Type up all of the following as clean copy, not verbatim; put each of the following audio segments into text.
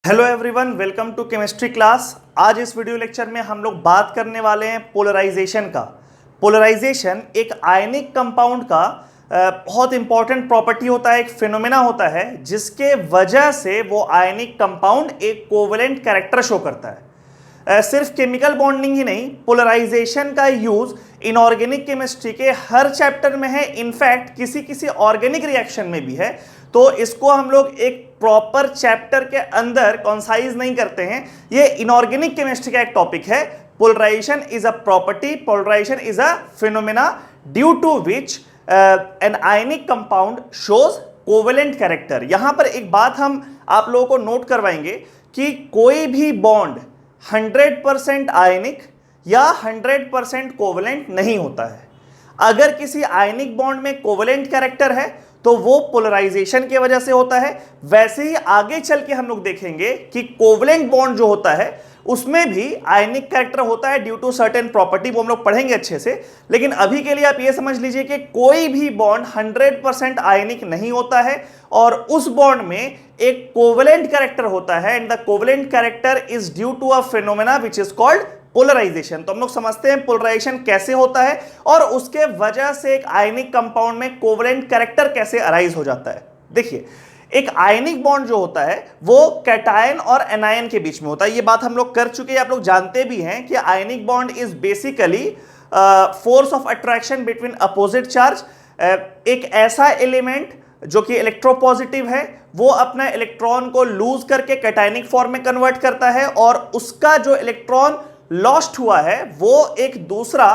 Hello everyone, welcome to chemistry class. आज इस video lecture में हम लोग बात करने वाले हैं पोलराइजेशन का। पोलराइजेशन एक आयनिक कंपाउंड का बहुत इंपॉर्टेंट प्रॉपर्टी होता है, एक फिनोमेना होता है जिसके वजह से वो आयनिक कंपाउंड एक कोवेलेंट कैरेक्टर शो करता है। सिर्फ केमिकल बॉन्डिंग ही नहीं, पोलराइजेशन का यूज इनऑर्गेनिक केमिस्ट्री के हर चैप्टर में है, इनफैक्ट किसी किसी ऑर्गेनिक रिएक्शन में भी है। तो इसको हम लोग एक प्रॉपर चैप्टर के अंदर कॉन्साइज नहीं करते हैं। ये इनऑर्गेनिक केमिस्ट्री का एक टॉपिक है। Polarization is a property, polarization is a phenomena due to which an ionic compound shows covalent character. यहां पर एक बात हम आप लोगों को नोट करवाएंगे कि कोई भी बॉन्ड 100% आयनिक या 100% कोवेलेंट नहीं होता है। अगर किसी आयनिक बॉन्ड में कोवेलेंट कैरेक्टर है तो वो पोलराइजेशन की वजह से होता है। वैसे ही आगे चल के हम लोग देखेंगे कि कोवेलेंट बॉन्ड जो होता है उसमें भी आयनिक कैरेक्टर होता है ड्यू टू सर्टेन प्रॉपर्टी, वो हम लोग पढ़ेंगे अच्छे से। लेकिन अभी के लिए आप ये समझ लीजिए कि कोई भी बॉन्ड 100% आयनिक नहीं होता है और उस बॉन्ड में एक कोवेलेंट कैरेक्टर होता है and the covalent character is due to a phenomena which is called polarization. तो हम लोग समझते हैं पोलराइजेशन कैसे होता है और उसके वजह से एक आयनिक कंपाउंड में कोवेलेंट कैरेक्टर कैसे अराइज हो जाता है। देखिए, एक आयनिक बॉन्ड जो होता है वो कैटायन और एनायन के बीच में होता है। ये बात हम लोग कर चुके हैं, आप लोग जानते भी हैं कि ionic bond is basically force of attraction between opposite charge. एक ऐसा एलिमेंट जो कि इलेक्ट्रोपॉजिटिव है वो अपना इलेक्ट्रॉन को लूज करके कैटायनिक फॉर्म में कन्वर्ट करता है और उसका जो इलेक्ट्रॉन लॉस्ट हुआ है वो एक दूसरा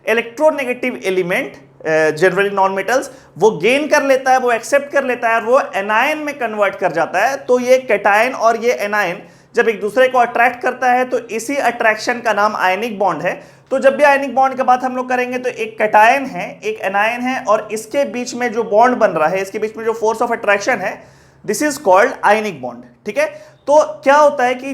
electronegative element, generally non metals, वो गेन कर लेता है, वो एक्सेप्ट कर लेता है और वो एनायन में कन्वर्ट कर जाता है। तो ये कैटायन और ये एनायन जब एक दूसरे को अट्रैक्ट करता है तो इसी अट्रैक्शन का नाम आयनिक बॉन्ड है। तो जब भी आयनिक बॉन्ड की बात हम लोग करेंगे तो एक कैटायन है, एक एनायन है और इसके बीच में जो बॉन्ड बन रहा है, इसके बीच में जो फोर्स ऑफ अट्रैक्शन है, this is called ionic bond. ठीक है, तो क्या होता है कि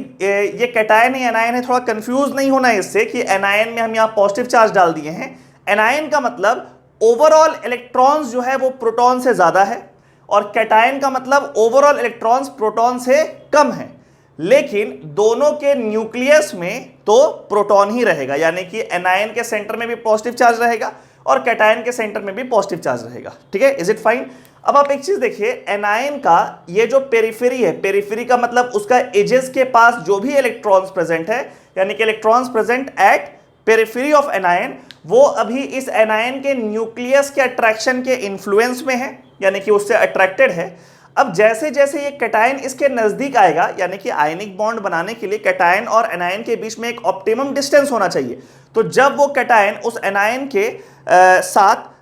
ये कैटायन है एनायन है, थोड़ा कंफ्यूज नहीं होना है इससे कि एनायन में हम यहाँ पॉजिटिव चार्ज डाल दिए हैं। एनायन का मतलब ओवरऑल इलेक्ट्रॉन्स जो है वो प्रोटॉन से ज्यादा है और कैटायन का मतलब ओवरऑल इलेक्ट्रॉन्स प्रोटॉन से कम है। लेकिन दोनों के न्यूक्लियस में तो प्रोटॉन ही रहेगा, यानी कि एनायन के सेंटर में भी पॉजिटिव चार्ज रहेगा और कैटायन के सेंटर में भी पॉजिटिव चार्ज रहेगा। ठीक है, इज इट फाइन? अब आप एक चीज देखिए, एनायन का ये जो पेरिफेरी है, पेरिफेरी का मतलब उसका एजेस के पास जो भी इलेक्ट्रॉन्स प्रेजेंट है, यानी कि electrons present at periphery of anion, वो अभी इस एनायन के न्यूक्लियस के अट्रैक्शन के इन्फ्लुएंस में है, यानी कि उससे अट्रैक्टेड है। अब जैसे जैसे ये कैटायन इसके नजदीक आएगा, यानी कि आयनिक बॉन्ड बनाने के लिए कैटायन और एनायन के बीच में एक ऑप्टिमम डिस्टेंस होना चाहिए। तो जब वो कैटायन उस एनायन के साथ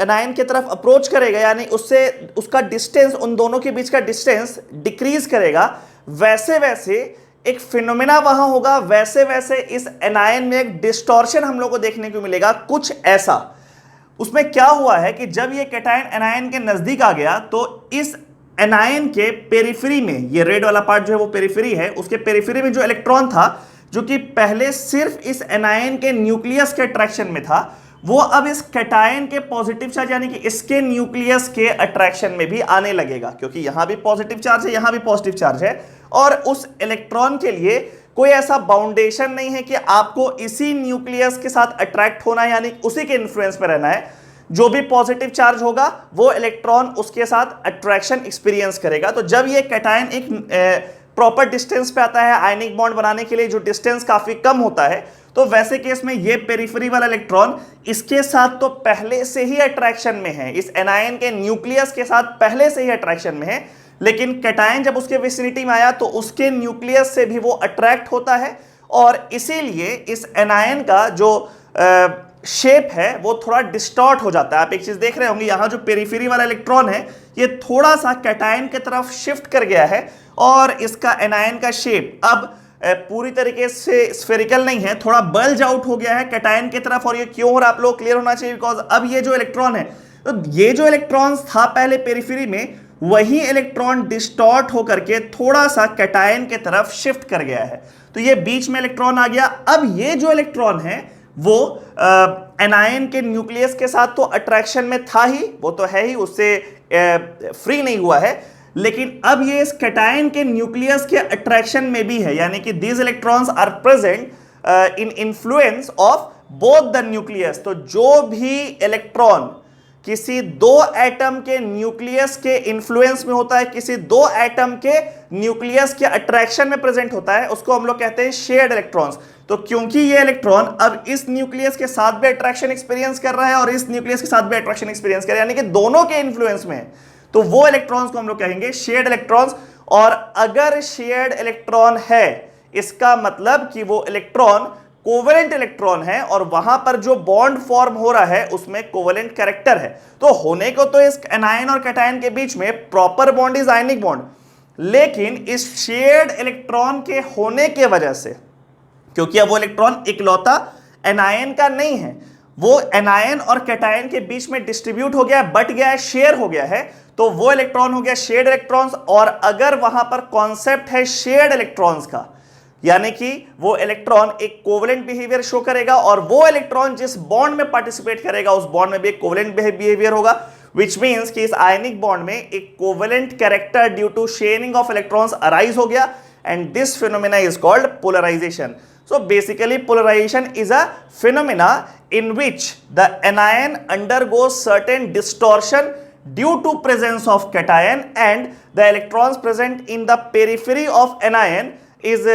एनायन की तरफ अप्रोच करेगा, यानी उससे उसका डिस्टेंस, उन दोनों के बीच का डिस्टेंस डिक्रीज करेगा, वैसे वैसे एक फिनोमेना वहां होगा, वैसे वैसे इस एनायन में एक डिस्टॉर्शन हम लोग को देखने को मिलेगा, कुछ ऐसा। उसमें क्या हुआ है कि जब ये कैटायन एनायन के नजदीक आ गया तो इस एनायन के पेरिफेरी में, ये रेड वाला पार्ट जो है वो पेरिफेरी है, उसके पेरिफेरी में जो इलेक्ट्रॉन था जो कि पहले सिर्फ इस एनायन के न्यूक्लियस के अट्रैक्शन में था, वो अब इस कैटायन के पॉजिटिव चार्ज यानी कि इसके न्यूक्लियस के अट्रैक्शन में भी आने लगेगा, क्योंकि यहां भी पॉजिटिव चार्ज है, यहां भी पॉजिटिव चार्ज है और उस इलेक्ट्रॉन के लिए कोई ऐसा बाउंडेशन नहीं है कि आपको इसी न्यूक्लियस के साथ अट्रैक्ट होना है, यानी उसी के इन्फ्लुएंस में रहना है। जो भी पॉजिटिव चार्ज होगा वो इलेक्ट्रॉन उसके साथ अट्रैक्शन एक्सपीरियंस करेगा। तो जब ये कैटायन एक प्रॉपर डिस्टेंस पे आता है आयनिक बॉन्ड बनाने के लिए, जो डिस्टेंस काफी कम होता है, तो वैसे केस में ये पेरिफेरी वाला इलेक्ट्रॉन इसके साथ तो पहले से ही अट्रैक्शन में है, इस एनायन के न्यूक्लियस के साथ पहले से ही अट्रैक्शन में है। लेकिन कैटायन जब उसके विसिनिटी में आया तो उसके न्यूक्लियस से भी वो अट्रैक्ट होता है और इसीलिए इस एनायन का जो शेप है वो थोड़ा डिस्टॉर्ट हो जाता है। आप एक चीज देख रहे होंगे, यहां जो पेरिफेरी वाला इलेक्ट्रॉन है ये थोड़ा सा कैटायन की तरफ शिफ्ट कर गया है और इसका एनायन का शेप अब पूरी तरीके से स्फेरिकल नहीं है, थोड़ा बल्ज आउट हो गया है कैटायन की तरफ। और ये क्यों हो रहा है आप लोग क्लियर होना चाहिए, बिकॉज अब ये जो इलेक्ट्रॉन है, तो ये जो इलेक्ट्रॉन था पहले पेरिफेरी में, वही इलेक्ट्रॉन डिस्टॉर्ट होकर के थोड़ा सा कैटायन की तरफ शिफ्ट कर गया है, तो ये बीच में इलेक्ट्रॉन आ गया। अब ये जो इलेक्ट्रॉन है वो एनायन के न्यूक्लियस के साथ तो अट्रैक्शन में था ही, वो तो है ही, उससे फ्री नहीं हुआ है, लेकिन अब ये इस कैटायन के न्यूक्लियस के अट्रैक्शन में भी है, यानी कि these electrons are present in influence of both the nucleus. तो जो भी इलेक्ट्रॉन किसी दो एटम के न्यूक्लियस के इंफ्लुएंस में होता है, किसी दो एटम के न्यूक्लियस के अट्रैक्शन में प्रेजेंट होता है, उसको हम लोग कहते हैं शेयर्ड इलेक्ट्रॉन्स। तो क्योंकि ये इलेक्ट्रॉन अब इस न्यूक्लियस के साथ भी अट्रैक्शन एक्सपीरियंस कर रहा है और इस न्यूक्लियस के साथ भी अट्रैक्शन एक्सपीरियंस कर रहा है, यानी कि दोनों के इन्फ्लुएंस में है, तो वो इलेक्ट्रॉन्स को हम लोग कहेंगे शेयर्ड इलेक्ट्रॉन्स। और अगर शेयर्ड इलेक्ट्रॉन है, इसका मतलब कि वो इलेक्ट्रॉन कोवेलेंट इलेक्ट्रॉन है और वहां पर जो बॉन्ड फॉर्म हो रहा है उसमें कोवेलेंट कैरेक्टर है। तो होने को तो इस एनायन और कैटायन के बीच में proper bond is ionic bond, लेकिन इस शेयर्ड इलेक्ट्रॉन के होने के वजह से, क्योंकि अब वो इलेक्ट्रॉन इकलौता एनायन का नहीं है, वो एनायन और कैटायन के बीच में डिस्ट्रीब्यूट हो गया, बट गया है, शेयर हो गया है, तो वो इलेक्ट्रॉन हो गया शेयर्ड इलेक्ट्रॉन्स। और अगर वहां पर कॉन्सेप्ट है शेयर्ड इलेक्ट्रॉन्स का, यानी कि वो इलेक्ट्रॉन एक कोवेलेंट बिहेवियर शो करेगा और वो इलेक्ट्रॉन जिस बॉन्ड में पार्टिसिपेट करेगा उस बॉन्ड में भी एक कोवेलेंट बिहेवियर होगा, which means कि इस आयनिक बॉन्ड में एक covalent character due to sharing of electrons arise हो गया, and this phenomena is called polarization. So basically polarization is a phenomena in which the anion undergoes certain distortion due to presence of cation, and the electrons present in the periphery of anion is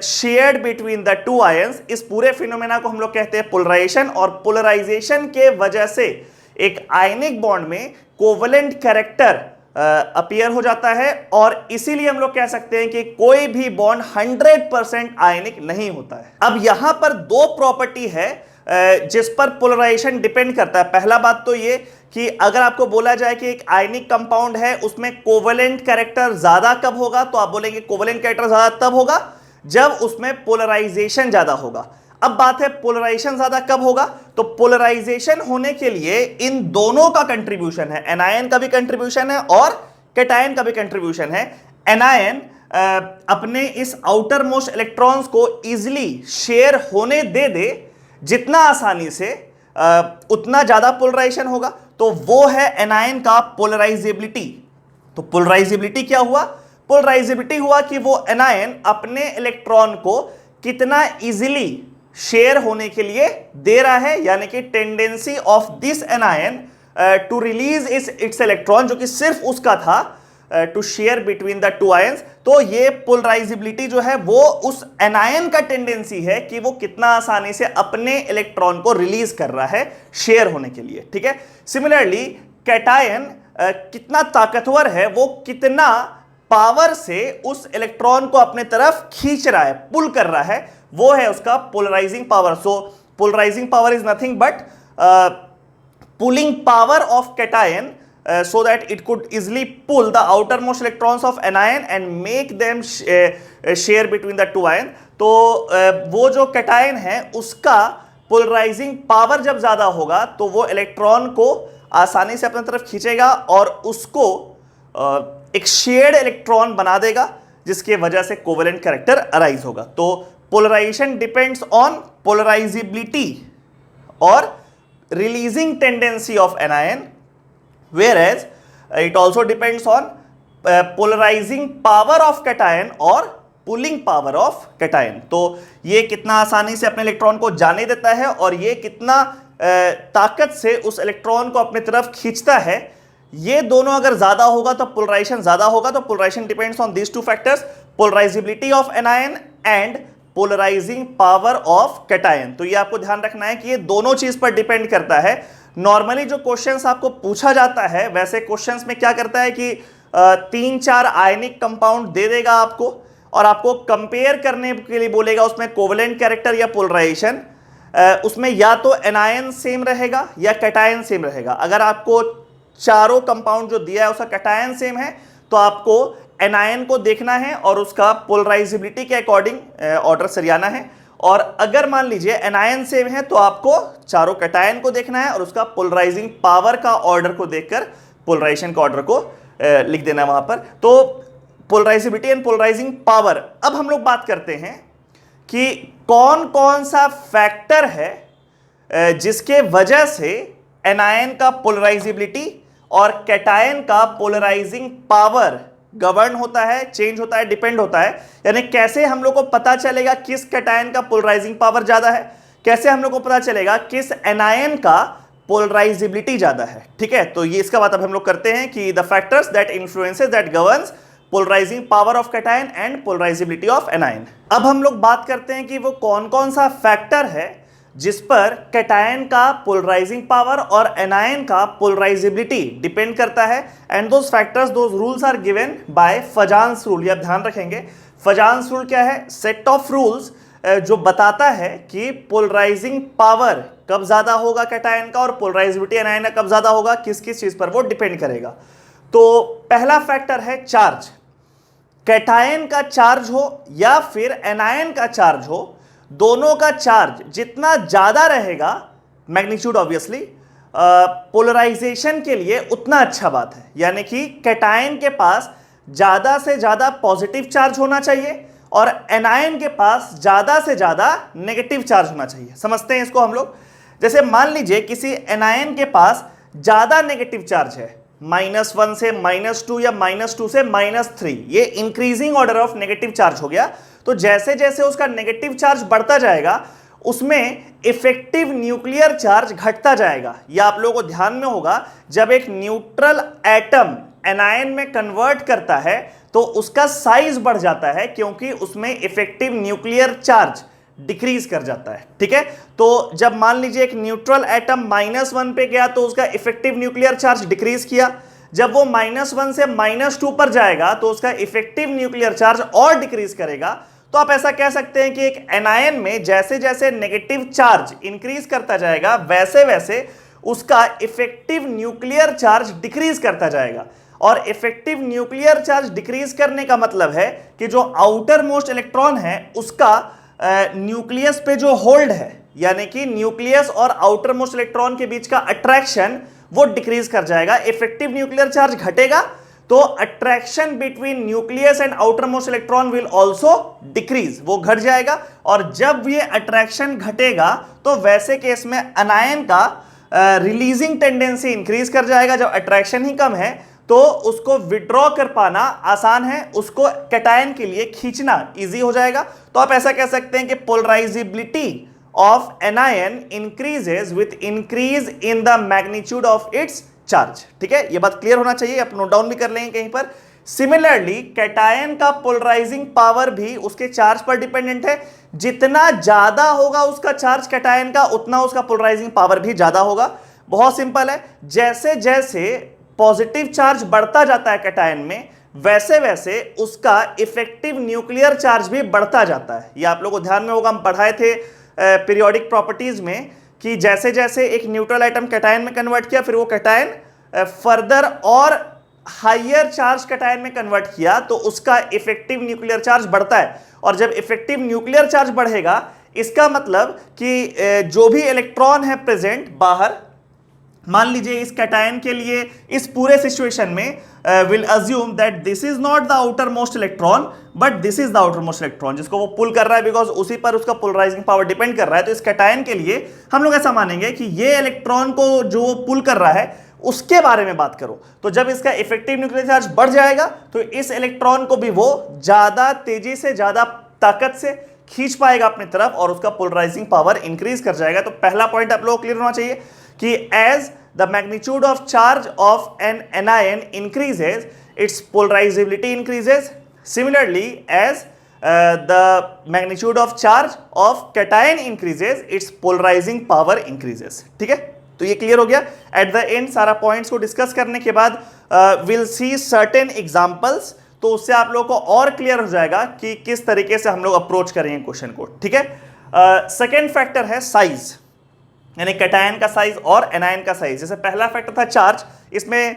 shared between the two ions। इस पूरे phenomena को हम लोग कहते हैं polarisation, और polarisation के वजह से एक आयनिक बॉन्ड में कोवेलेंट कैरेक्टर अपीयर हो जाता है, और इसीलिए हम लोग कह सकते हैं कि कोई भी बॉन्ड 100% आयनिक नहीं होता है। अब यहां पर दो प्रॉपर्टी है जिस पर पोलराइजेशन डिपेंड करता है। पहला बात तो ये कि अगर आपको बोला जाए कि एक आयनिक कंपाउंड है, उसमें कोवेलेंट कैरेक्टर ज्यादा कब होगा, तो आप बोलेंगे कोवेलेंट कैरेक्टर ज्यादा तब होगा जब उसमें पोलराइजेशन ज्यादा होगा। अब बात है पोलराइजेशन ज्यादा कब होगा, तो पोलराइजेशन होने के लिए इन दोनों का कंट्रीब्यूशन है, एनायन का भी कंट्रीब्यूशन है और कैटायन का भी कंट्रीब्यूशन है। एनायन अपने इस आउटर मोस्ट इलेक्ट्रॉन्स को इजिली शेयर होने दे जितना आसानी से उतना ज्यादा पोलराइजेशन होगा, तो वो है एनायन का पोलराइजेबिलिटी। तो पोलराइजेबिलिटी क्या हुआ, पोलराइजेबिलिटी हुआ कि वो एनायन अपने इलेक्ट्रॉन को कितना इजिली शेयर होने के लिए दे रहा है, यानी कि tendency of this anion to release its electron, जो कि सिर्फ उसका था to share between the two ions. तो ये पोलराइजेबिलिटी जो है वो उस एनायन का टेंडेंसी है कि वो कितना आसानी से अपने इलेक्ट्रॉन को रिलीज कर रहा है शेयर होने के लिए, ठीक है। सिमिलरली कैटायन कितना ताकतवर है, वो कितना पावर से उस इलेक्ट्रॉन को अपने तरफ खींच रहा है, पुल कर रहा है, वो है उसका polarizing power. So polarizing power is nothing but pulling power of cation so that it could easily pull the outermost electrons of anion and make them share between the two ion। तो वो जो cation है उसका polarizing power जब ज्यादा होगा तो वो इलेक्ट्रॉन को आसानी से अपनी तरफ खींचेगा और उसको एक शेयर्ड इलेक्ट्रॉन बना देगा, जिसके वजह से कोवेलेंट कैरेक्टर अराइज होगा। तो पोलराइजेशन डिपेंड्स ऑन पोलराइजेबिलिटी और releasing tendency of anion, whereas it also depends on polarizing power of cation और पुलिंग पावर ऑफ कैटायन। तो ये कितना आसानी से अपने इलेक्ट्रॉन को जाने देता है और ये कितना ताकत से उस इलेक्ट्रॉन को अपनी तरफ खींचता है, ये दोनों अगर ज्यादा होगा तो पोलराइजेशन ज्यादा होगा। तो polarization depends on these two factors, polarizability of anion and polarizing power of cation. तो ये आपको ध्यान रखना है कि ये दोनों चीज पर डिपेंड करता है। नॉर्मली जो क्वेश्चंस आपको पूछा जाता है, वैसे क्वेश्चंस में क्या करता है कि 3-4 आयनिक कंपाउंड दे देगा आपको और आपको कंपेयर करने के लिए बोलेगा उसमें कोवेलेंट कैरेक्टर या पोलराइजेशन, उसमें या तो एनायन सेम रहेगा या कैटायन सेम रहेगा। अगर आपको चारों कंपाउंड जो दिया है उसका कैटायन सेम है तो आपको एनायन को देखना है और उसका पोलराइजेबिलिटी के अकॉर्डिंग ऑर्डर सरियाना है, और अगर मान लीजिए एनायन सेम है तो आपको चारों कैटायन को देखना है और उसका पोलराइजिंग पावर का ऑर्डर को देखकर पोलराइजेशन का ऑर्डर को लिख देना वहां पर। तो पोलराइजेबिलिटी एंड पोलराइजिंग पावर। अब हम लोग बात करते हैं कि कौन कौन सा फैक्टर है जिसके वजह से एनायन का पोलराइजेबिलिटी और कैटायन का पोलराइजिंग पावर गवर्न होता है, चेंज होता है, डिपेंड होता है। यानी कैसे हम लोग को पता चलेगा किस कैटायन का पोलराइजिंग पावर ज्यादा है, कैसे हम लोग को पता चलेगा किस एनायन का पोलराइजिबिलिटी ज्यादा है। ठीक है, तो ये इसका बात अब हम लोग करते हैं कि the factors that influences that governs polarizing power of cation and polarizability of anion. अब हम लोग बात करते हैं कि वो कौन कौन सा फैक्टर है जिस पर कैटायन का पोलराइजिंग पावर और एनायन का पोलराइजिबिलिटी डिपेंड करता है। And those factors, those rules are given by Fajans rule. ये आप ध्यान रखेंगे, फजान्स रूल क्या है? सेट ऑफ रूल्स जो बताता है कि पोलराइजिंग पावर कब ज्यादा होगा कैटायन का और पोलराइजिबिलिटी एनायन का कब ज्यादा होगा, किस किस चीज पर वो डिपेंड करेगा। तो पहला फैक्टर है चार्ज। कैटायन का चार्ज हो या फिर एनायन का चार्ज हो, दोनों का चार्ज जितना ज्यादा रहेगा, मैग्नीट्यूड ऑब्वियसली, पोलराइजेशन के लिए उतना अच्छा बात है। यानी कि कैटायन के पास ज्यादा से ज्यादा पॉजिटिव चार्ज होना चाहिए और एनायन के पास ज्यादा से ज्यादा नेगेटिव चार्ज होना चाहिए। समझते हैं इसको हम लोग। जैसे मान लीजिए किसी एनायन के पास ज्यादा नेगेटिव चार्ज है, -1 से -2 या -2 से -3, ये increasing order of negative charge हो गया। तो जैसे जैसे उसका नेगेटिव चार्ज बढ़ता जाएगा उसमें इफेक्टिव न्यूक्लियर चार्ज घटता जाएगा। यह आप लोगों को ध्यान में होगा, जब एक न्यूट्रल एटम एनायन में कन्वर्ट करता है तो उसका साइज बढ़ जाता है क्योंकि उसमें इफेक्टिव न्यूक्लियर चार्ज डिक्रीज कर जाता है। ठीक है, तो जब मान लीजिए एक न्यूट्रल एटम -1 पे गया तो उसका इफेक्टिव न्यूक्लियर चार्ज डिक्रीज किया। जब वो -1 से -2 पर जाएगा तो उसका इफेक्टिव न्यूक्लियर चार्ज और डिक्रीज करेगा। तो आप ऐसा कह सकते हैं कि एक एनायन में जैसे जैसे नेगेटिव चार्ज इंक्रीज करता जाएगा वैसे वैसे उसका इफेक्टिव न्यूक्लियर चार्ज डिक्रीज करता जाएगा। और इफेक्टिव न्यूक्लियर चार्ज डिक्रीज करने का मतलब है कि जो आउटर मोस्ट इलेक्ट्रॉन है उसका न्यूक्लियस पे जो होल्ड है, यानी कि न्यूक्लियस और आउटर मोस्ट इलेक्ट्रॉन के बीच का अट्रैक्शन, वो डिक्रीज कर जाएगा। इफेक्टिव न्यूक्लियर चार्ज घटेगा तो attraction between nucleus and outer most electron will also decrease, वो घट जाएगा। और जब ये अट्रैक्शन घटेगा तो वैसे केस में एनायन का रिलीजिंग टेंडेंसी इंक्रीज कर जाएगा। जब अट्रैक्शन ही कम है तो उसको विड्रॉ कर पाना आसान है, उसको कैटायन के लिए खींचना इजी हो जाएगा। तो आप ऐसा कह सकते हैं कि polarisability of anion increases with increase in the magnitude of its charge. ठीक है, ये बात क्लियर होना चाहिए, आप नोट डाउन भी कर लेंगे कहीं पर। सिमिलरली कैटायन का पोलराइजिंग पावर भी उसके चार्ज पर डिपेंडेंट है। जितना ज्यादा होगा उसका चार्ज कैटायन का, उतना उसका पोलराइजिंग पावर भी ज्यादा होगा। बहुत सिंपल है, जैसे जैसे पॉजिटिव चार्ज बढ़ता जाता है कैटायन में वैसे वैसे उसका इफेक्टिव न्यूक्लियर चार्ज भी बढ़ता जाता है। ये आप लोगों को ध्यान में होगा, हम पढ़ाए थे पीरियोडिक प्रॉपर्टीज में कि जैसे जैसे एक न्यूट्रल एटम कैटायन में कन्वर्ट किया फिर वो कैटायन फर्दर और हायर चार्ज कैटायन में कन्वर्ट किया तो उसका इफेक्टिव न्यूक्लियर चार्ज बढ़ता है। और जब इफेक्टिव न्यूक्लियर चार्ज बढ़ेगा इसका मतलब कि जो भी इलेक्ट्रॉन है प्रेजेंट बाहर, मान लीजिए इस कैटायन के लिए इस पूरे सिचुएशन में will assume that this is not the outer most electron but this is the outer most electron, जिसको वो पुल कर रहा है बिकॉज उसी पर उसका पोलराइजिंग पावर डिपेंड कर रहा है। तो इस कैटायन के लिए हम लोग ऐसा मानेंगे कि ये इलेक्ट्रॉन को जो पुल कर रहा है उसके बारे में बात करो, तो जब इसका इफेक्टिव न्यूक्लियर चार्ज बढ़ जाएगा तो इस इलेक्ट्रॉन को भी वो ज्यादा तेजी से, ज्यादा ताकत से खींच पाएगा अपनी तरफ और उसका पोलराइजिंग पावर इंक्रीज कर जाएगा। तो पहला पॉइंट आप लोगों को क्लियर होना चाहिए कि as the magnitude of charge of an anion increases, its polarizability increases. Similarly, as the magnitude of charge of cation increases, its polarizing power increases. ठीक है, तो ये क्लियर हो गया। एट द एंड सारा पॉइंट्स को डिस्कस करने के बाद विल सी सर्टेन एग्जाम्पल्स, तो उससे आप लोगों को और क्लियर हो जाएगा कि किस तरीके से हम लोग अप्रोच करेंगे क्वेश्चन को। ठीक है, सेकेंड फैक्टर है साइज, यानी कैटायन का साइज और एनायन का साइज। जैसे पहला फैक्टर था चार्ज, इसमें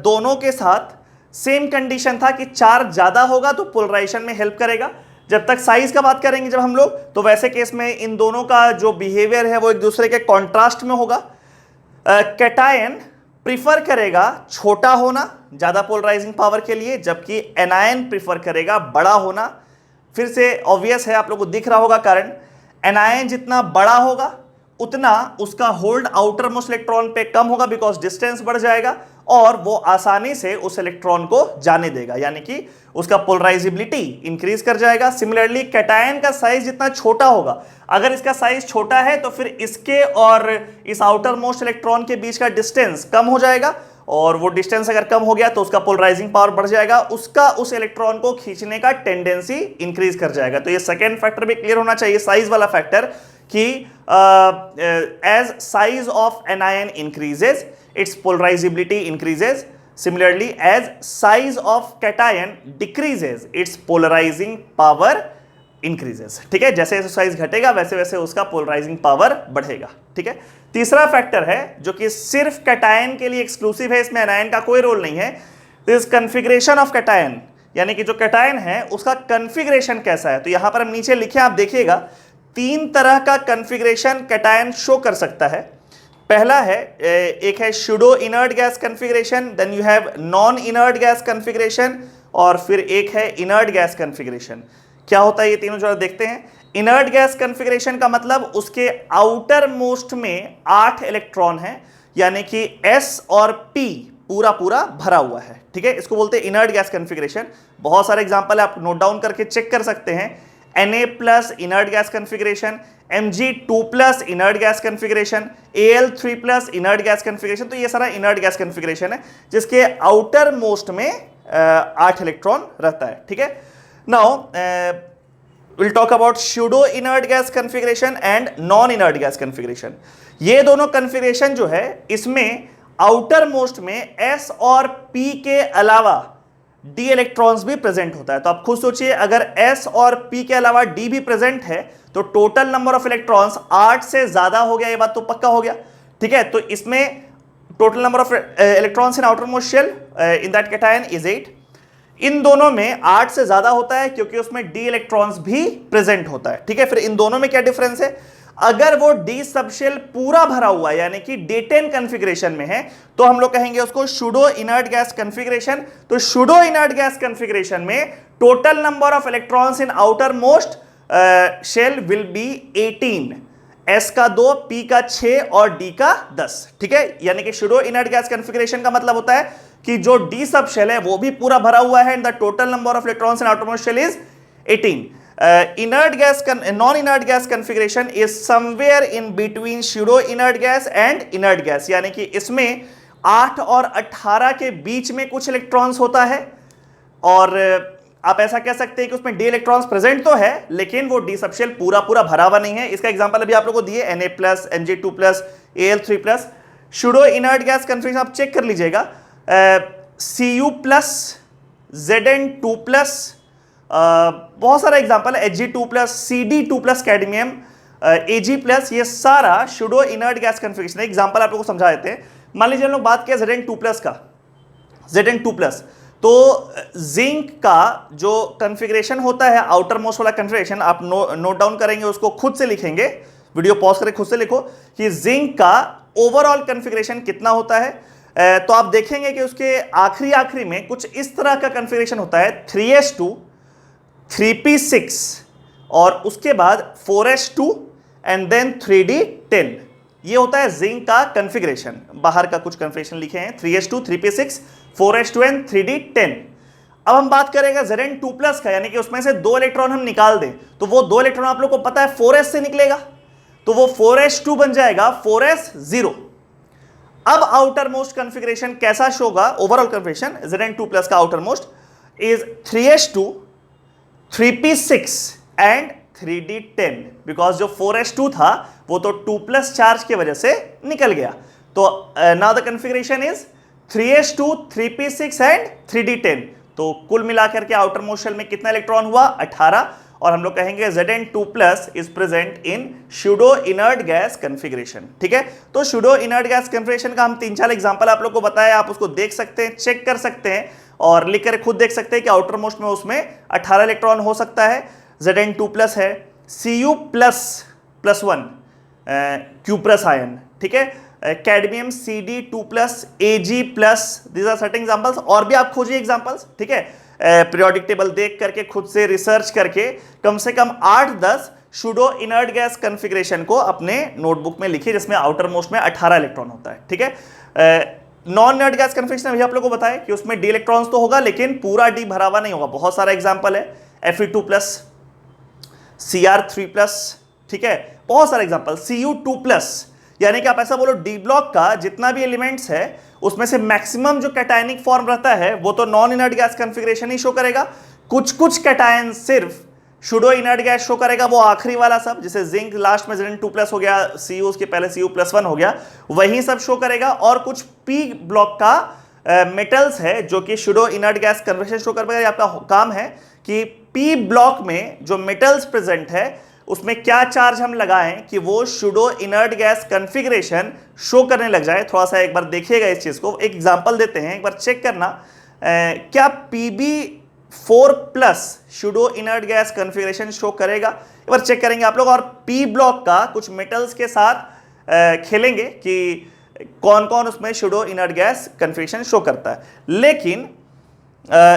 दोनों के साथ सेम कंडीशन था कि चार्ज ज्यादा होगा तो पोलराइजेशन में हेल्प करेगा। जब तक साइज का बात करेंगे जब हम लोग, तो वैसे केस में इन दोनों का जो बिहेवियर है वो एक दूसरे के कॉन्ट्रास्ट में होगा। कैटायन प्रीफर करेगा छोटा होना ज्यादा पोलराइजिंग पावर के लिए, जबकि एनायन प्रीफर करेगा बड़ा होना। फिर से ऑब्वियस है, आप लोगों को दिख रहा होगा कारण, एनायन जितना बड़ा होगा उतना उसका होल्ड आउटर मोस्ट इलेक्ट्रॉन पे कम होगा, बिकॉज डिस्टेंस बढ़ जाएगा और वो आसानी से उस इलेक्ट्रॉन को जाने देगा, यानी कि उसका पोलराइजेबिलिटी इंक्रीज कर जाएगा। सिमिलरली कैटायन का साइज जितना छोटा होगा, अगर इसका साइज छोटा है तो फिर इसके और इस आउटर मोस्ट इलेक्ट्रॉन के बीच का डिस्टेंस कम हो जाएगा, और वो डिस्टेंस अगर कम हो गया तो उसका पोलराइजिंग पावर बढ़ जाएगा, उसका उस इलेक्ट्रॉन को खींचने का टेंडेंसी इंक्रीज कर जाएगा। तो ये सेकेंड फैक्टर भी क्लियर होना चाहिए, साइज वाला फैक्टर, कि as size of an ion increases its polarizability increases. Similarly, as size of cation decreases, its polarizing power increases. ठीक है, जैसे जैसे साइज घटेगा वैसे वैसे उसका पोलराइजिंग पावर बढ़ेगा। ठीक है, तीसरा फैक्टर है जो कि सिर्फ कैटायन के लिए एक्सक्लूसिव है, इसमें एनायन का कोई रोल नहीं है, दिस कन्फिग्रेशन ऑफ कैटायन, यानी कि जो कैटायन है उसका कन्फिग्रेशन कैसा है। तो यहां पर हम नीचे लिखे, आप देखिएगा 3 तरह का कन्फिग्रेशन कैटायन शो कर सकता है। पहला है, एक है pseudo inert gas configuration, then you have non inert gas configuration, और फिर एक है इनर्ट गैस कन्फिग्रेशन। क्या होता है ये तीनों, जो देखते हैं। इनर्ट गैस कन्फिग्रेशन का मतलब उसके आउटर मोस्ट में 8 इलेक्ट्रॉन है, यानी कि S और P पूरा पूरा भरा हुआ है। ठीक है, इसको बोलते हैं इनर्ट गैस कन्फिग्रेशन। बहुत सारे एग्जांपल आप नोट डाउन करके चेक कर सकते हैं। Na+ inert gas configuration, Mg2+ inert gas configuration, Al3+ inert gas configuration. तो ये सारा इनर्ट गैस कन्फिग्रेशन है जिसके आउटर मोस्ट में 8 इलेक्ट्रॉन रहता है। ठीक है, now will talk about pseudo inert gas configuration and non inert gas configuration. ये दोनों कन्फिग्रेशन जो है, इसमें आउटर मोस्ट में S और P के अलावा D इलेक्ट्रॉन्स भी प्रेजेंट होता है। तो आप खुद सोचिए, अगर S और P के अलावा D भी प्रेजेंट है तो टोटल नंबर ऑफ इलेक्ट्रॉन्स 8 से ज्यादा हो गया, ये बात तो पक्का हो गया। ठीक है, तो इसमें total number of electrons in outermost shell in that cation is 8। इन दोनों में 8 से ज्यादा होता है क्योंकि उसमें D इलेक्ट्रॉन्स भी प्रेजेंट होता है। ठीक है, फिर इन दोनों में क्या डिफरेंस है, अगर वो D सबशेल पूरा भरा हुआ है, यानी कि D10 कन्फिग्रेशन में है, तो हम लोग कहेंगे उसको सूडो इनर्ट गैस कन्फिग्रेशन। तो सूडो इनर्ट गैस कन्फिग्रेशन में total number of electrons in outermost shell will be 18, S का 2, P का 6 और D का 10। ठीक है, यानी कि सूडो इनर्ट गैस कन्फिग्रेशन का मतलब होता है कि जो D सब शेल है वो भी पूरा भरा हुआ है, and the total number of electrons in outermost shell is 18। Inert gas, non-inert gas configuration is somewhere in between pseudo inert gas and inert gas, यानी कि इसमें 8 और 18 के बीच में कुछ इलेक्ट्रॉन्स होता है, और आप ऐसा कह सकते हैं कि उसमें D इलेक्ट्रॉन्स प्रेजेंट तो है लेकिन वो D सबशेल पूरा पूरा भरा हुआ नहीं है। इसका एग्जांपल अभी आप लोगों को दिए, Na+, Mg2+, Al3+। pseudo inert gas configuration आप चेक कर लीजिएगा, Cu+, Zn2+, बहुत सारा एग्जांपल है, Hg2+, Cd2+ कैडमियम, Ag+, ये सारा सूडो इनर्ट गैस कन्फिग्रेशन है। एग्जांपल आप लोगों को समझा देते हैं। मान लीजिए हम लोग बात किया Zn2+ का, Zn2+, तो जिंक का जो कन्फिग्रेशन होता है, आउटर मोस्ट वाला कन्फिग्रेशन, आप नोट डाउन करेंगे, उसको खुद से लिखेंगे, वीडियो पॉज करके खुद से लिखो कि जिंक का ओवरऑल कन्फिग्रेशन कितना होता है। तो आप देखेंगे कि उसके आखिरी में कुछ इस तरह का कन्फिग्रेशन होता है, 3s2, 3p6 और उसके बाद 4s2 एंड देन 3d10। ये होता है जिंक का कन्फिग्रेशन। बाहर का कुछ कन्फिग्रेशन लिखे हैं, 3s2, 3p6, 4s2 and 3d10। अब हम बात करेंगे Zn2+ का, यानी कि उसमें से 2 इलेक्ट्रॉन हम निकाल दें तो वो 2 इलेक्ट्रॉन आप लोग को पता है 4s से निकलेगा, तो वो 4s2 बन जाएगा 4s0। अब आउटर मोस्ट कन्फिग्रेशन कैसा शो होगा, ओवरऑल कन्फिग्रेशन Zn2+ का outer most is 3s2, 3p6 and 3d10, because जो 4s2 था वो तो 2+ चार्ज की वजह से निकल गया। तो now the configuration is 3s2, 3p6 and 3d10। तो कुल मिलाकर के आउटर मोस्ट शेल में कितना इलेक्ट्रॉन हुआ, 18, और हम लोग कहेंगे Zn2+ is present in pseudo inert gas configuration. ठीक है, तो सूडो इनर्ट गैस कन्फिग्रेशन का हम 3-4 एग्जांपल आप लोग को बताया, आप उसको देख सकते हैं, चेक कर सकते हैं और लिख कर खुद देख सकते हैं कि आउटर मोस्ट में उसमें 18 इलेक्ट्रॉन हो सकता है। Zn2+ है, Cu++1 Q+ आयन। ठीक है, cadmium Cd2+, Ag+, these are certain examples, और भी आप खोजिए एग्जांपल्स। ठीक है, पीरियोडिक टेबल देख करके खुद से रिसर्च करके कम से कम 8-10 सूडो इनर्ट गैस कॉन्फ़िगरेशन को अपने नोटबुक में लिखिए, जिसमें आउटर मोस्ट में 18 इलेक्ट्रॉन होता है, ठीक है। नॉन इनर्ट गैस कॉन्फ़िगरेशन अभी आप लोगों को बताया कि उसमें डी इलेक्ट्रॉन्स तो होगा, लेकिन पूरा डी भरा हुआ नहीं होगा। बहुत सारा एग्जाम्पल है, Fe2+, Cr3+, ठीक है, बहुत सारे एग्जाम्पल, Cu2+, यानी कि आप ऐसा बोलो डी ब्लॉक का जितना भी एलिमेंट्स है उसमें से मैक्सिमम जो कैटायनिक फॉर्म रहता है वो तो नॉन इनर्ट गैस कॉन्फ़िगरेशन ही शो करेगा। कुछ कुछ कैटायन सिर्फ सूडो इनर्ट गैस शो करेगा, वो आखिरी वाला सब, जैसे जिंक लास्ट में Zn2+ हो गया, Cu उसके पहले Cu+1 हो गया, वही सब शो करेगा। और कुछ पी ब्लॉक का मेटल्स है जो कि pseudo inert gas conversion show करेगा। आपका काम है कि पी ब्लॉक में जो मेटल्स प्रेजेंट है उसमें क्या चार्ज हम लगाएं कि वो pseudo inert gas configuration show करने लग जाए। थोड़ा सा एक बार देखिएगा इस चीज को, एक एग्जांपल देते हैं, एक बार चेक करना क्या Pb4+ pseudo inert gas configuration show करेगा। एक बार चेक करेंगे आप लोग, और पी ब्लॉक का कुछ मेटल्स के साथ खेलेंगे कि कौन कौन उसमें pseudo inert gas configuration show करता है। लेकिन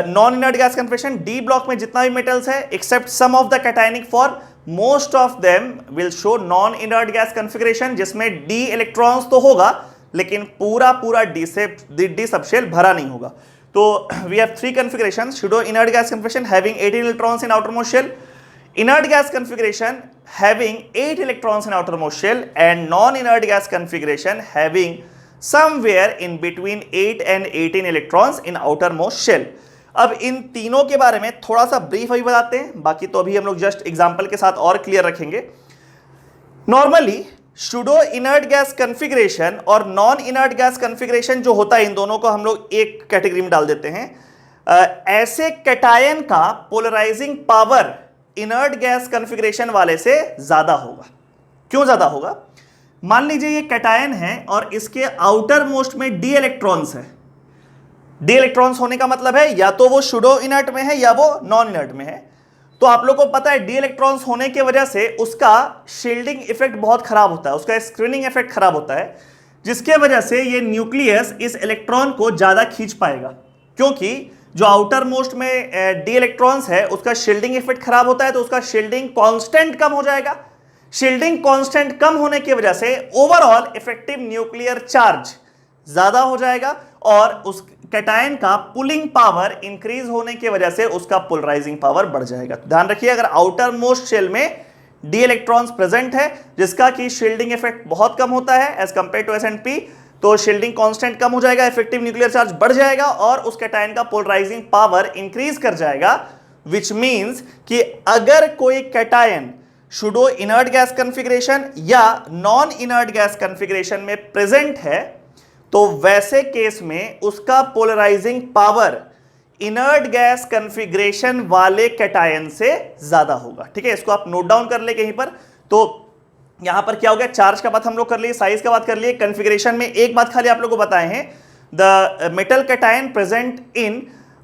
non inert gas configuration D block में जितना भी मेटल्स है except some of the cationic form, most of them will show non inert gas configuration, जिसमें डी इलेक्ट्रॉन्स तो होगा लेकिन पूरा डी सबशेल भरा नहीं होगा। तो we have 3 configurations: pseudo inert gas configuration having 18 electrons in outermost shell, inert gas configuration having 8 electrons in outermost shell, and non-inert gas configuration having somewhere in between 8 and 18 electrons in outermost shell। अब इन तीनों के बारे में थोड़ा सा brief अभी बताते हैं, बाकी तो अभी हम लोग जस्ट एग्जांपल के साथ और क्लियर रखेंगे। Normally pseudo inert gas configuration और नॉन इनर्ट गैस कॉन्फ़िगरेशन जो होता है, इन दोनों को हम लोग एक कैटेगरी में डाल देते हैं। ऐसे कैटायन का polarizing power inert gas configuration वाले से ज्यादा होगा। क्यों ज्यादा होगा? मान लीजिए ये कैटायन है और इसके आउटर मोस्ट में डी इलेक्ट्रॉन्स है। डी इलेक्ट्रॉन्स होने का मतलब है या तो वो सूडो इनर्ट में है या वो नॉन इनर्ट में है। तो आप लोगों को पता है डी इलेक्ट्रॉन्स होने की वजह से उसका शील्डिंग इफेक्ट बहुत खराब होता है, उसका स्क्रीनिंग इफेक्ट खराब होता है, जिसके वजह से ये न्यूक्लियस इस इलेक्ट्रॉन को ज्यादा खींच पाएगा। क्योंकि जो आउटर मोस्ट में डी इलेक्ट्रॉन्स है उसका शील्डिंग इफेक्ट खराब होता है, तो उसका शील्डिंग कांस्टेंट कम हो जाएगा। शील्डिंग कांस्टेंट कम होने की वजह से ओवरऑल इफेक्टिव न्यूक्लियर चार्ज ज्यादा हो जाएगा और उस कैटायन का पुलिंग पावर इंक्रीज होने की वजह से उसका पोलराइजिंग पावर बढ़ जाएगा। ध्यान रखिए, अगर आउटर मोस्ट शेल में डी इलेक्ट्रॉन्स प्रेजेंट है जिसका कि शील्डिंग इफेक्ट बहुत कम होता है एज कंपेयर टू S&P, तो शील्डिंग कांस्टेंट कम हो जाएगा, इफेक्टिव न्यूक्लियर चार्ज बढ़ जाएगा और उस कैटायन का पोलराइजिंग पावर इंक्रीज कर जाएगा। विच मींस कि अगर कोई cation pseudo inert gas configuration या नॉन इनर्ट गैस कॉन्फ़िगरेशन में प्रेजेंट है तो वैसे केस में उसका polarizing power inert gas configuration वाले कैटायन से ज्यादा होगा। ठीक है, इसको आप नोट डाउन कर ले कहीं पर। तो यहां पर क्या हो गया, चार्ज का बात हम लोग कर लिए, साइज का बात कर लिए, कॉन्फ़िगरेशन में एक बात खाली आप लोगों को बताए हैं, the metal cation present in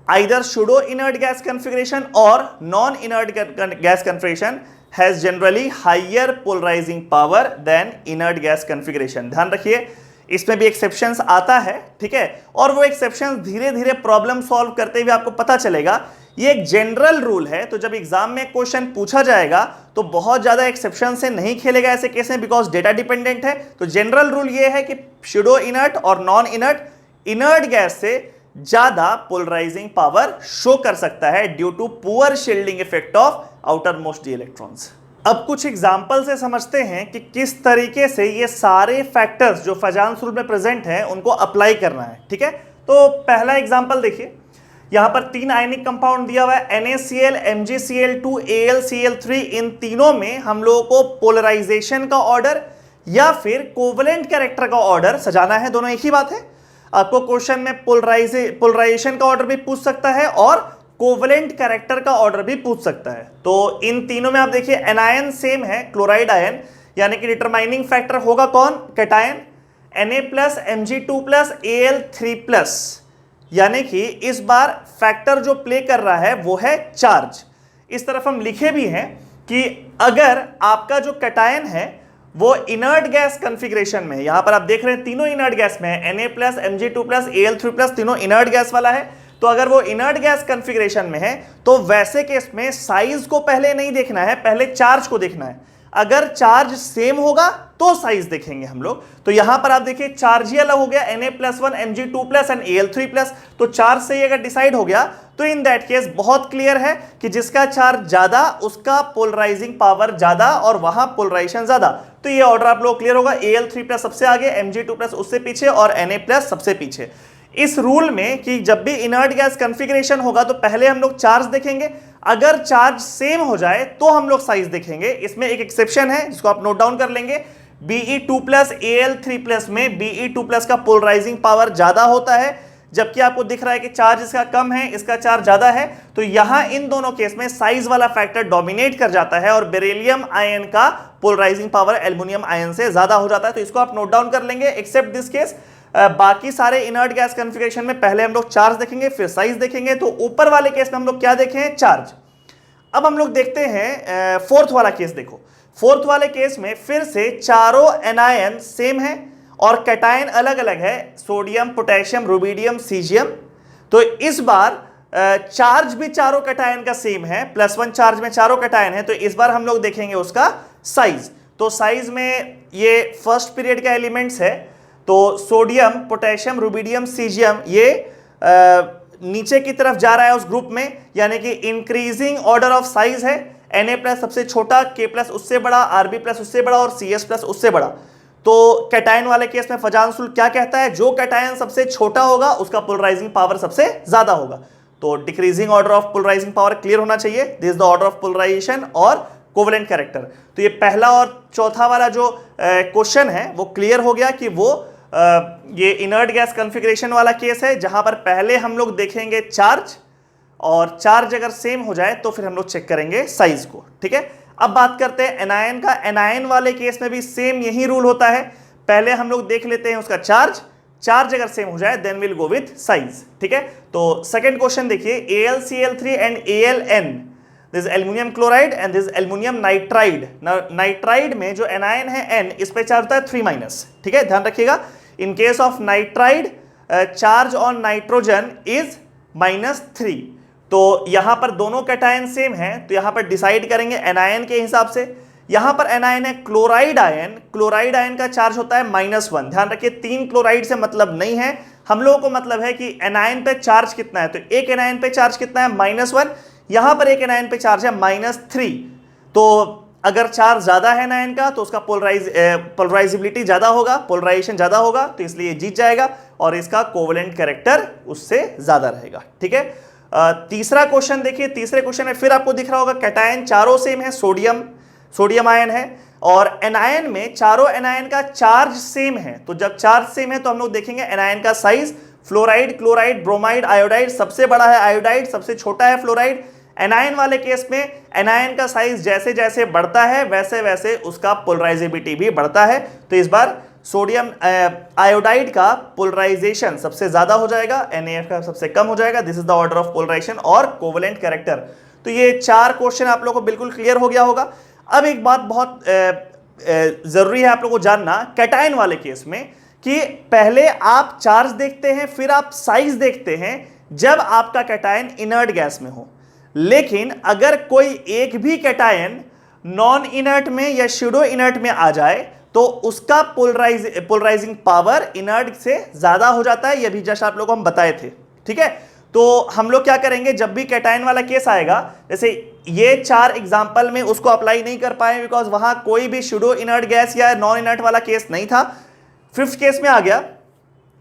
either pseudo inert gas configuration और non inert gas configuration has generally higher polarising power then inert gas configuration. ध्यान रखिए, इसमें भी एक्सेप्शंस आता है, ठीक है, और वो एक्सेप्शंस धीरे धीरे प्रॉब्लम सॉल्व करते हुए आपको पता चलेगा। ये एक जनरल रूल है, तो जब एग्जाम में क्वेश्चन पूछा जाएगा तो बहुत ज्यादा एक्सेप्शन से नहीं खेलेगा ऐसे केस में, बिकॉज डेटा डिपेंडेंट है। तो जनरल रूल ये है कि सूडो इनर्ट और नॉन इनर्ट गैस से ज्यादा पोलराइजिंग पावर शो कर सकता है due to poor shielding effect of outermost D electrons. अब कुछ एग्जाम्पल से समझते हैं कि किस तरीके से ये सारे फैक्टर्स जो फजान्स रूल में प्रेजेंट हैं उनको अप्लाई करना है। ठीक है, तो पहला एग्जाम्पल देखिए, यहां पर 3 आयनिक कंपाउंड दिया हुआ है, NaCl, MgCl2, AlCl3। इन तीनों में हम लोगों को पोलराइजेशन का ऑर्डर या फिर कोवलेंट कैरेक्टर का ऑर्डर सजाना है। दोनों एक ही बात है। आपको क्वेश्चन में पोलराइजेशन का ऑर्डर भी पूछ सकता है और कोवलेंट कैरेक्टर का ऑर्डर भी पूछ सकता है। तो इन तीनों में आप देखिए एनायन सेम है, क्लोराइड आयन, यानी कि डिटरमाइनिंग फैक्टर होगा कौन, कैटायन, Na+, Mg2+, Al3+, यानी कि इस बार फैक्टर जो प्ले कर रहा है वो है चार्ज। इस तरफ हम लिखे भी हैं कि अगर आपका जो कैटायन है वो इनर्ट गैस कॉन्फ़िगरेशन में, यहां पर आप देख रहे हैं तीनों इनर्ट गैस में है, Na+, Mg2+, Al3+, तीनों इनर्ट गैस वाला है। तो अगर वो इनर्ट गैस कॉन्फ़िगरेशन में है तो वैसे केस में साइज को पहले नहीं देखना है, पहले चार्ज को देखना है। अगर चार्ज सेम होगा तो साइज देखेंगे हम लोग। तो यहां पर आप देखिए चार्ज ही अलग हो गया, Na+1 Mg2+ एंड Al3+, तो चार्ज से ही अगर डिसाइड हो गया तो इन दैट केस बहुत क्लियर है कि जिसका चार्ज ज्यादा उसका पोलराइजिंग पावर ज्यादा और वहां पोलराइजेशन ज्यादा। तो ये ऑर्डर आप लोग क्लियर होगा, Al3+ सबसे आगे, Mg2+ उससे पीछे और Na+ सबसे पीछे। इस रूल में कि जब भी इनर्ट गैस कॉन्फ़िगरेशन होगा तो पहले हम लोग चार्ज देखेंगे, अगर चार्ज सेम हो जाए तो हम लोग साइज देखेंगे। इसमें एक एक्सेप्शन है जिसको आप नोट डाउन कर लेंगे, Be2+ Al3+ में Be2+ का पोलराइजिंग पावर ज्यादा होता है, जबकि आपको दिख रहा है कि चार्ज इसका कम है, इसका चार्ज ज्यादा है। तो यहां इन दोनों केस में साइज वाला फैक्टर डोमिनेट कर जाता है और बेरिलियम आयन का पोलराइजिंग पावर एल्युमिनियम आयन से ज्यादा हो जाता है। तो इसको आप नोट डाउन कर लेंगे, एक्सेप्ट दिस केस। बाकी सारे इनर्ट गैस कॉन्फ़िगरेशन में पहले हम लोग चार्ज देखेंगे फिर साइज देखेंगे। तो ऊपर वाले केस में हम लोग क्या देखें, चार्ज। अब हम लोग देखते हैं फोर्थ वाला केस। देखो फोर्थ वाले केस में फिर से चारों एनायन सेम है और कैटायन अलग अलग है, सोडियम, पोटेशियम, रुबिडियम, सीजियम। तो इस बार चार्ज भी चारों कैटायन का सेम है, +1 चार्ज में चारों कैटायन है। तो इस बार हम लोग देखेंगे उसका साइज। तो साइज में ये फर्स्ट पीरियड का एलिमेंट्स है, तो सोडियम, पोटेशियम, रुबिडियम, सीजियम ये नीचे की तरफ जा रहा है उस ग्रुप में, यानी कि इंक्रीजिंग ऑर्डर ऑफ साइज है। Na+ सबसे छोटा, K+ उससे बड़ा, Rb+ उससे बड़ा और Cs+ उससे बड़ा। तो कैटायन वाले केस में फजांसुल क्या कहता है, जो कैटायन सबसे छोटा होगा उसका पोलराइजिंग पावर सबसे ज्यादा होगा। तो decreasing order of polarizing power clear होना चाहिए, this is the order of polarization और कोवेलेंट कैरेक्टर। तो ये पहला और चौथा वाला जो क्वेश्चन है वो क्लियर हो गया कि वो ये इनर्ट गैस कॉन्फ़िगरेशन वाला केस है, जहां पर पहले हम लोग देखेंगे चार्ज और चार्ज अगर सेम हो जाए तो फिर हम लोग चेक करेंगे साइज को। ठीक है, अब बात करते हैं एनायन का। एनायन वाले केस में भी सेम यही रूल होता है, पहले हम लोग देख लेते हैं उसका चार्ज, चार्ज अगर सेम हो जाए then will go with size. ठीक है, तो सेकंड क्वेश्चन देखिए, AlCl3 and Aln, this aluminium chloride and this aluminium nitride. Nitride में जो एनायन है N, इस पे चार्ज होता है 3-। ठीक है, ध्यान रखिएगा, in case of nitride charge on nitrogen is -3। तो यहां पर दोनों कैटायन सेम हैं, तो यहां पर डिसाइड करेंगे एनायन के हिसाब से। यहां पर एनायन है क्लोराइड आयन, क्लोराइड आयन का चार्ज होता है -1। ध्यान रखिए 3 क्लोराइड से मतलब नहीं है, हम लोगों को मतलब है कि एनायन पे चार्ज कितना है। तो एक एनायन पे चार्ज कितना है, -1। यहां पर एक एनायन पे चार्ज है -3। तो अगर चार्ज ज्यादा है एनायन का तो उसका पोलराइजिबिलिटी ज्यादा होगा, पोलराइजेशन ज्यादा होगा, तो इसलिए जीत जाएगा और इसका कोवेलेंट कैरेक्टर उससे ज्यादा रहेगा। ठीक है, तीसरा क्वेश्चन देखिए, तीसरे क्वेश्चन में फिर आपको दिख रहा होगा कैटायन चारों सेम है, सोडियम आयन है, और एनायन में चारों एनायन का चार्ज सेम है। तो जब चार्ज सेम है तो हम लोग देखेंगे एनायन का size. Fluoride, chloride, bromide, iodide, सबसे बड़ा है आयोडाइड, सबसे छोटा है फ्लोराइड। एनायन वाले केस में एनायन का साइज जैसे जैसे बढ़ता है वैसे वैसे उसका पोलराइजेबिलिटी भी बढ़ता है। तो इस बार सोडियम आयोडाइड का पोलराइजेशन सबसे ज्यादा हो जाएगा, NaF का सबसे कम हो जाएगा। This is the order of polarization और कोवेलेंट कैरेक्टर। तो ये 4 क्वेश्चन आप लोगों को बिल्कुल क्लियर हो गया होगा। अब एक बात बहुत जरूरी है आप लोगों को जानना कैटायन वाले केस में, कि पहले आप चार्ज देखते हैं फिर आप साइज देखते हैं जब आपका कैटायन इनर्ट गैस में हो। लेकिन अगर कोई एक भी कैटायन नॉन इनर्ट में या स्यूडो इनर्ट में आ जाए तो उसका पोलराइजिंग पावर इनर्ट से ज्यादा हो जाता है। यह भी जस्ट आप लोगों को हम बताए थे। ठीक है, तो हम लोग क्या करेंगे, जब भी कैटायन वाला केस आएगा, जैसे ये 4 एग्जांपल में उसको अप्लाई नहीं कर पाए बिकॉज वहां कोई भी स्यूडो इनर्ट गैस या नॉन इनर्ट वाला केस नहीं था। 5th केस में आ गया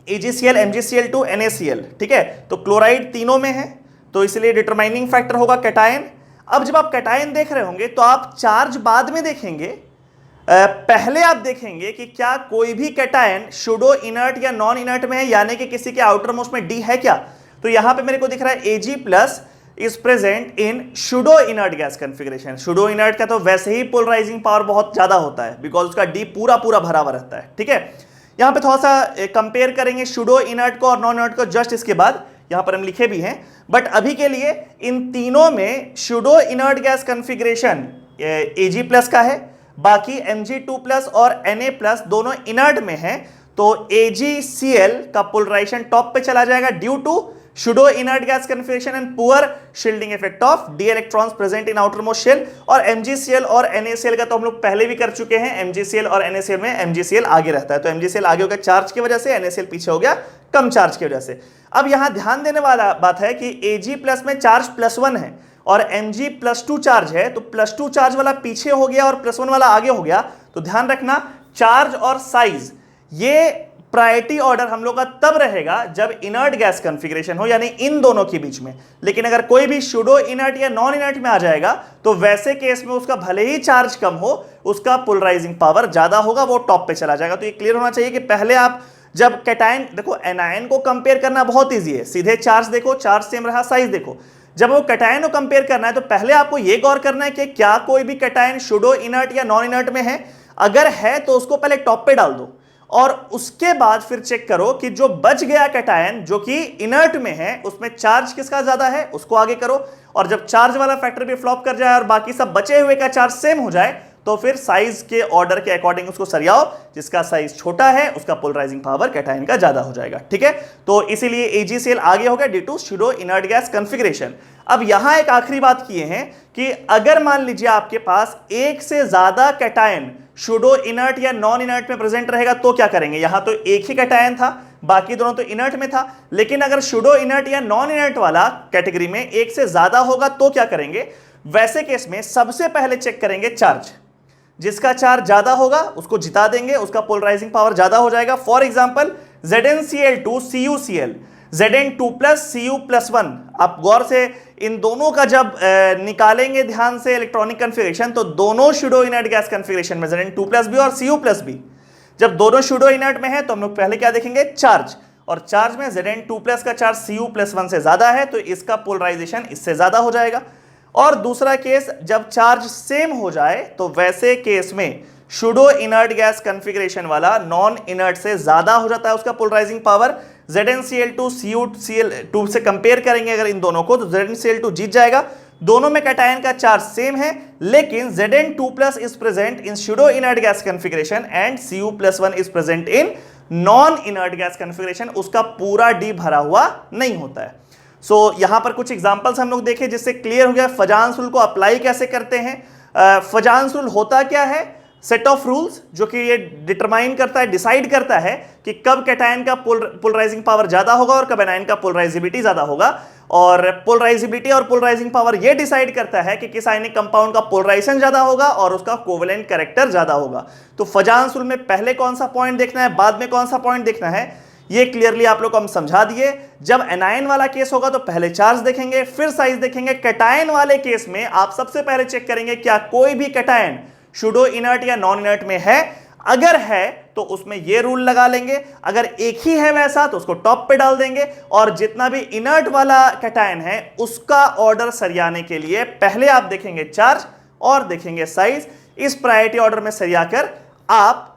AgCl, MgCl2, NaCl। ठीक है, तो क्लोराइड तीनों में है तो इसलिए डिटरमाइनिंग फैक्टर होगा कैटायन। अब जब आप कैटायन देख रहे होंगे तो आप चार्ज बाद में देखेंगे, पहले आप देखेंगे कि क्या कोई भी कैटायन स्यूडो इनर्ट या नॉन इनर्ट में है, यानी कि किसी के आउटर मोस्ट में D है क्या। तो यहां पे मेरे को दिख रहा है Ag+ is present in pseudo inert gas configuration. Pseudo inert का तो वैसे ही पोलराइजिंग पावर बहुत ज्यादा होता है बिकॉज उसका D पूरा पूरा भरा हुआ रहता है। ठीक है, यहां पे थोड़ा सा कंपेयर करेंगे स्यूडो इनर्ट को और नॉन इनर्ट को जस्ट इसके बाद, यहां पर हम लिखे भी हैं। बट अभी के लिए इन तीनों में pseudo inert gas configuration Ag+ का है, बाकी Mg2+ और Na+ दोनों इनर्ट में है। तो AgCl का पोलराइजेशन टॉप पे चला जाएगा due to Pseudo inert gas configuration and poor shielding effect of d electrons present in outermost shell। और MgCl और NaCl का तो हम लोग पहले भी कर चुके हैं। MgCl और NaCl में MgCl आगे रहता है, तो MgCl आगे हो गया चार्ज की वजह से, NaCl पीछे हो गया कम चार्ज की वजह से। अब यहां ध्यान देने वाला बात है कि Ag प्लस में चार्ज +1 है और Mg +2 चार्ज है, तो +2 चार्ज वाला पीछे हो गया और +1 वाला आगे हो गया। तो ध्यान रखना चार्ज और साइज ये प्रायोरिटी ऑर्डर हम लोग का तब रहेगा जब इनर्ट गैस कॉन्फ़िगरेशन हो, यानी इन दोनों के बीच में। लेकिन अगर कोई भी सूडो इनर्ट या नॉन इनर्ट में आ जाएगा तो वैसे केस में उसका भले ही चार्ज कम हो, उसका पोलराइजिंग पावर ज्यादा होगा, वो टॉप पे चला जाएगा। तो ये क्लियर होना चाहिए कि पहले आप जब कैटायन देखो, एनायन को कंपेयर करना बहुत ईजी है, सीधे चार्ज देखो, चार्ज सेम रहा, साइज देखो। जब वो कैटायन को कंपेयर करना है तो पहले आपको ये गौर करना है कि क्या कोई भी कैटायन सूडो इनर्ट या नॉन इनर्ट में है। अगर है तो उसको पहले टॉप पे डाल दो और उसके बाद फिर चेक करो कि जो बच गया कैटायन जो कि इनर्ट में है उसमें चार्ज किसका ज्यादा है, उसको आगे करो। और जब चार्ज वाला फैक्टर भी फ्लॉप कर जाए और बाकी सब बचे हुए का चार्ज सेम हो जाए तो फिर साइज के ऑर्डर के अकॉर्डिंग उसको सरियाओ, जिसका साइज छोटा है उसका पोलराइजिंग पावर कैटायन का ज्यादा हो जाएगा। ठीक है, तो इसीलिए AgCl आगे हो गया due to pseudo inert gas configuration. अब यहां एक आखिरी बात किए हैं कि अगर मान लीजिए आपके पास एक से ज्यादा कैटायन सूडो इनर्ट या नॉन इनर्ट में प्रेजेंट रहेगा तो क्या करेंगे। यहां तो एक ही कैटायन था, बाकी दोनों तो इनर्ट में था, लेकिन अगर सूडो इनर्ट या नॉन इनर्ट वाला कैटेगरी में एक से ज्यादा होगा तो क्या करेंगे। वैसे केस में सबसे पहले चेक करेंगे चार्ज, जिसका चार्ज ज्यादा होगा उसको जिता देंगे, उसका पोलराइजिंग पावर ज्यादा हो जाएगा। For example ZnCl2 CuCl, Zn2 Cu+1। आप गौर से इन दोनों का जब निकालेंगे ध्यान से इलेक्ट्रॉनिक कॉन्फ़िगरेशन तो दोनों सूडो इनर्ट गैस कॉन्फ़िगरेशन में Zn2+ और Cu+b। जब दोनों सूडो इनर्ट में है तो हम लोग पहले क्या देखेंगे, चार्ज। और चार्ज में Zn2+ का चार्ज Cu+1 से ज्यादा है तो इसका पोलराइजेशन इससे ज्यादा हो जाएगा। और दूसरा केस जब चार्ज सेम हो जाए तो वैसे केस में सूडो इनर्ट गैस कॉन्फ़िगरेशन वाला नॉन इनर्ट से ज्यादा हो जाता है उसका पोलराइजिंग पावर। ZnCl2 CuCl2 से कंपेयर करेंगे अगर इन दोनों को तो ZnCl2 जीत जाएगा। दोनों में कैटायन का चार्ज सेम है, लेकिन Zn2+ is present in pseudo inert gas configuration and Cu+1 is present in non inert gas configuration. उसका पूरा D भरा हुआ नहीं होता है। यहां पर कुछ एग्जांपल्स हम लोग देखें जिससे क्लियर हो गया फजान्स रूल को अप्लाई कैसे करते हैं। फजान्स रूल होता क्या है, सेट ऑफ रूल्स जो कि ये डिटरमाइन करता है, डिसाइड करता है कि कब कैटायन का पोलराइजिंग पावर ज्यादा होगा और कब एनायन का पोलराइजिबिलिटी ज्यादा होगा। और पोलराइजिबिलिटी और पोलराइजिंग पावर ये डिसाइड करता है कि किस आयनिक कंपाउंड का पोलराइजेशन ज्यादा होगा और उसका कोवेलेंट कैरेक्टर ज्यादा होगा। तो फजान्स रूल में पहले कौन सा पॉइंट देखना है, बाद में कौन सा पॉइंट देखना है, ये क्लियरली आप लोग को हम समझा दिए। जब एनायन वाला केस होगा तो पहले चार्ज देखेंगे फिर साइज देखेंगे। कैटायन वाले केस में आप सबसे पहले चेक करेंगे क्या कोई भी कैटायन सूडो इनर्ट या नॉन इनर्ट में है। अगर है तो उसमें ये रूल लगा लेंगे, अगर एक ही है वैसा तो उसको टॉप पे डाल देंगे। और जितना भी इनर्ट वाला कैटायन है उसका ऑर्डर सरियाने के लिए पहले आप देखेंगे चार्ज और देखेंगे साइज। इस प्रायोरिटी ऑर्डर में सरियाकर आप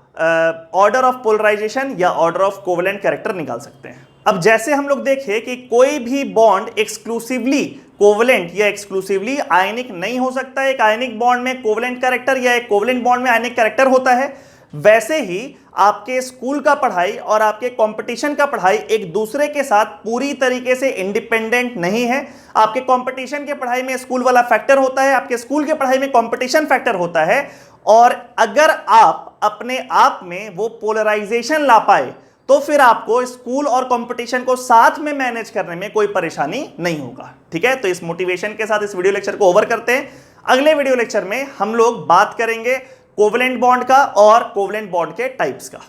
ऑर्डर ऑफ पोलराइजेशन या ऑर्डर ऑफ कोवेलेंट कैरेक्टर निकाल सकते हैं। अब जैसे हम लोग देखें कि कोई भी बॉन्ड एक्सक्लूसिवली कोवेलेंट या एक्सक्लूसिवली आयनिक नहीं हो सकता, एक आयनिक बॉन्ड में कोवेलेंट कैरेक्टर या एक कोवेलेंट बॉन्ड में आयनिक कैरेक्टर होता है। वैसे ही आपके स्कूल का पढ़ाई और आपके कंपटीशन का पढ़ाई एक दूसरे के साथ पूरी तरीके से इंडिपेंडेंट नहीं है। आपके कंपटीशन के पढ़ाई में स्कूल वाला फैक्टर होता है, आपके स्कूल के पढ़ाई में कंपटीशन फैक्टर होता है। और अगर आप अपने आप में वो पोलराइजेशन ला पाए तो फिर आपको स्कूल और कंपटीशन को साथ में मैनेज करने में कोई परेशानी नहीं होगा। ठीक है, तो इस मोटिवेशन के साथ इस वीडियो लेक्चर को ओवर करते हैं। अगले वीडियो लेक्चर में हम लोग बात करेंगे कोवेलेंट बॉन्ड का और कोवेलेंट बॉन्ड के टाइप्स का।